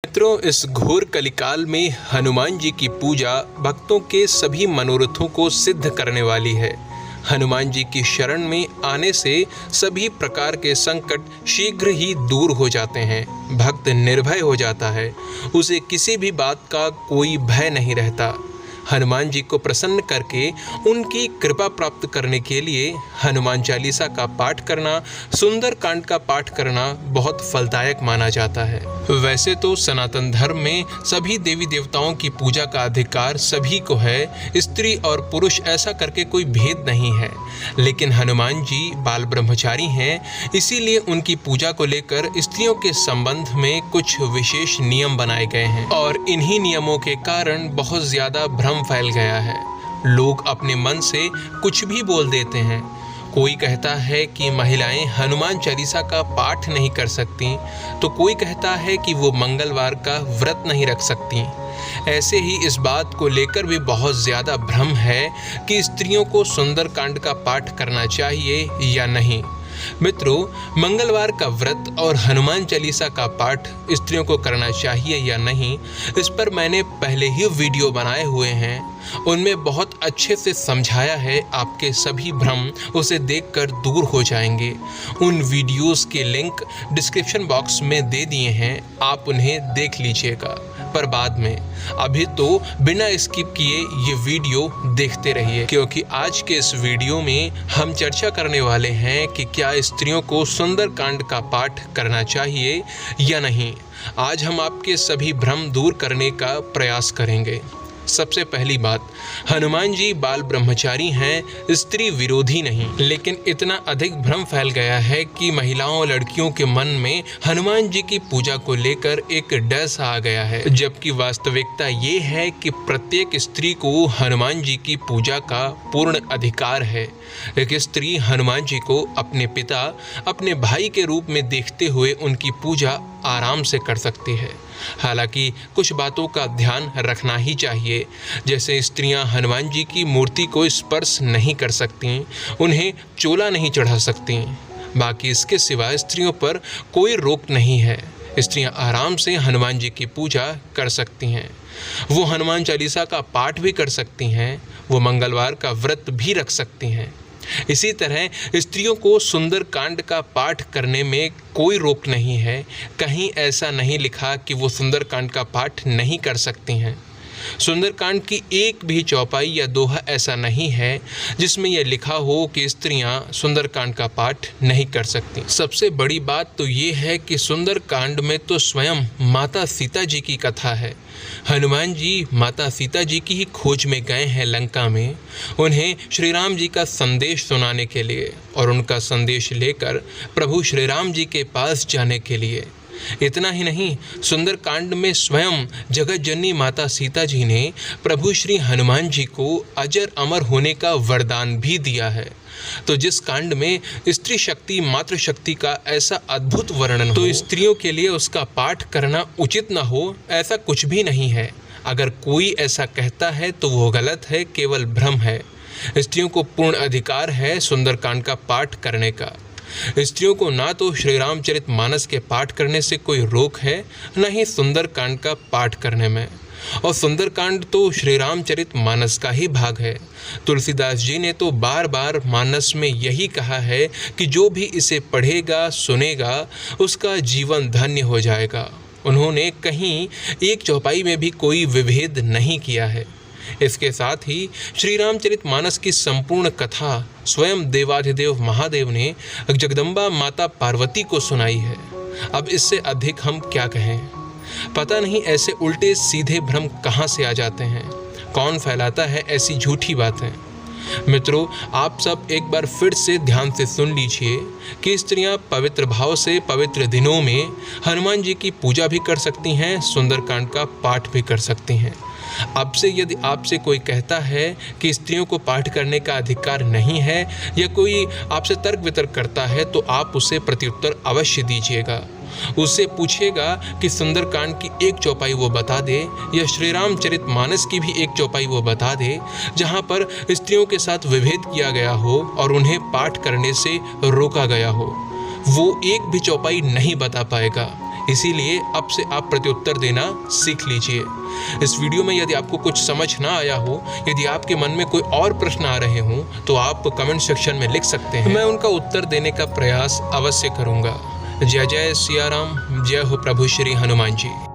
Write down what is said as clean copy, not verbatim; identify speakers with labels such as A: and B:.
A: मित्रों, इस घोर कलिकाल में हनुमान जी की पूजा भक्तों के सभी मनोरथों को सिद्ध करने वाली है। हनुमान जी की शरण में आने से सभी प्रकार के संकट शीघ्र ही दूर हो जाते हैं। भक्त निर्भय हो जाता है, उसे किसी भी बात का कोई भय नहीं रहता। हनुमान जी को प्रसन्न करके उनकी कृपा प्राप्त करने के लिए हनुमान चालीसा का पाठ करना, सुंदर कांड का पाठ करना बहुत फलदायक माना जाता है। वैसे तो सनातन धर्म में सभी देवी देवताओं की पूजा का अधिकार सभी को है, स्त्री और पुरुष ऐसा करके कोई भेद नहीं है। लेकिन हनुमान जी बाल ब्रह्मचारी हैं, इसीलिए उनकी पूजा को लेकर स्त्रियों के संबंध में कुछ विशेष नियम बनाए गए हैं और इन्हीं नियमों के कारण बहुत ज्यादा भ्रम फैल गया है। लोग अपने मन से कुछ भी बोल देते हैं। कोई कहता है कि महिलाएं हनुमान चालीसा का पाठ नहीं कर सकती, तो कोई कहता है कि वो मंगलवार का व्रत नहीं रख सकती। ऐसे ही इस बात को लेकर भी बहुत ज़्यादा भ्रम है कि स्त्रियों को सुंदर कांड का पाठ करना चाहिए या नहीं। मित्रों, मंगलवार का व्रत और हनुमान चालीसा का पाठ स्त्रियों को करना चाहिए या नहीं, इस पर मैंने पहले ही वीडियो बनाए हुए हैं। उनमें बहुत अच्छे से समझाया है। आपके सभी भ्रम उसे देखकर दूर हो जाएंगे। उन वीडियोस के लिंक डिस्क्रिप्शन बॉक्स में दे दिए हैं, आप उन्हें देख लीजिएगा। पर बाद में, अभी तो बिना स्किप किए ये वीडियो देखते रहिए, क्योंकि आज के इस वीडियो में हम चर्चा करने वाले हैं कि क्या स्त्रियों को सुंदर कांड का पाठ करना चाहिए या नहीं। आज हम आपके सभी भ्रम दूर करने का प्रयास करेंगे। सबसे पहली बात, हनुमान जी बाल ब्रह्मचारी हैं, स्त्री विरोधी नहीं। लेकिन इतना अधिक भ्रम फैल गया है कि महिलाओं और लड़कियों के मन में हनुमान जी की पूजा को लेकर एक डर सा आ गया है, जबकि वास्तविकता ये है कि प्रत्येक स्त्री को हनुमान जी की पूजा का पूर्ण अधिकार है। एक स्त्री हनुमान जी को अपने पिता, अपने भाई के रूप में देखते हुए उनकी पूजा आराम से कर सकती है। हालांकि कुछ बातों का ध्यान रखना ही चाहिए, जैसे स्त्रियां हनुमान जी की मूर्ति को स्पर्श नहीं कर सकती, उन्हें चोला नहीं चढ़ा सकती। बाकी इसके सिवा स्त्रियों पर कोई रोक नहीं है। स्त्रियां आराम से हनुमान जी की पूजा कर सकती हैं। वो हनुमान चालीसा का पाठ भी कर सकती हैं, वो मंगलवार का व्रत भी रख सकती हैं। इसी तरह स्त्रियों को सुंदर कांड का पाठ करने में कोई रोक नहीं है। कहीं ऐसा नहीं लिखा कि वो सुंदर कांड का पाठ नहीं कर सकती हैं। सुंदर कांड की एक भी चौपाई या दोहा ऐसा नहीं है जिसमें यह लिखा हो कि स्त्रियां सुंदर कांड का पाठ नहीं कर सकती। सबसे बड़ी बात तो ये है कि सुंदर कांड में तो स्वयं माता सीता जी की कथा है। हनुमान जी माता सीता जी की ही खोज में गए हैं लंका में, उन्हें श्री राम जी का संदेश सुनाने के लिए और उनका संदेश लेकर प्रभु श्री राम जी के पास जाने के लिए। इतना ही नहीं, सुंदर कांड में स्वयं जगत जननी माता सीता जी ने प्रभु श्री हनुमान जी को अजर अमर होने का वरदान भी दिया है। तो जिस कांड में स्त्री शक्ति मातृशक्ति का ऐसा अद्भुत वर्णन हो, तो स्त्रियों के लिए उसका पाठ करना उचित न हो, ऐसा कुछ भी नहीं है। अगर कोई ऐसा कहता है तो वो गलत है, केवल भ्रम है। स्त्रियों को पूर्ण अधिकार है सुंदर कांड का पाठ करने का। स्त्रियों को ना तो श्री रामचरित मानस के पाठ करने से कोई रोक है, न ही सुंदर कांड का पाठ करने में। और सुंदर कांड तो श्री रामचरित मानस का ही भाग है। तुलसीदास जी ने तो बार बार मानस में यही कहा है कि जो भी इसे पढ़ेगा सुनेगा उसका जीवन धन्य हो जाएगा। उन्होंने कहीं एक चौपाई में भी कोई विभेद नहीं किया है। इसके साथ ही श्री रामचरित मानस की संपूर्ण कथा स्वयं देवाधिदेव महादेव ने जगदम्बा माता पार्वती को सुनाई है। अब इससे अधिक हम क्या कहें। पता नहीं ऐसे उल्टे सीधे भ्रम कहाँ से आ जाते हैं, कौन फैलाता है ऐसी झूठी बातें। मित्रों, आप सब एक बार फिर से ध्यान से सुन लीजिए कि स्त्रियां पवित्र भाव से पवित्र दिनों में हनुमान जी की पूजा भी कर सकती हैं, सुंदरकांड का पाठ भी कर सकती हैं। अब से यदि आपसे कोई कहता है कि स्त्रियों को पाठ करने का अधिकार नहीं है, या कोई आपसे तर्क वितर्क करता है, तो आप उसे प्रत्युत्तर अवश्य दीजिएगा। उससे पूछिएगा कि सुंदरकांड की एक चौपाई वो बता दे, या श्री रामचरित मानस की भी एक चौपाई वो बता दे जहाँ पर स्त्रियों के साथ विभेद किया गया हो और उन्हें पाठ करने से रोका गया हो। वो एक भी चौपाई नहीं बता पाएगा। इसीलिए अब से आप प्रत्युत्तर देना सीख लीजिए। इस वीडियो में यदि आपको कुछ समझ ना आया हो, यदि आपके मन में कोई और प्रश्न आ रहे हों, तो आप कमेंट सेक्शन में लिख सकते हैं। मैं उनका उत्तर देने का प्रयास अवश्य करूँगा। जय जय सिया राम, जय हो प्रभु श्री हनुमान जी।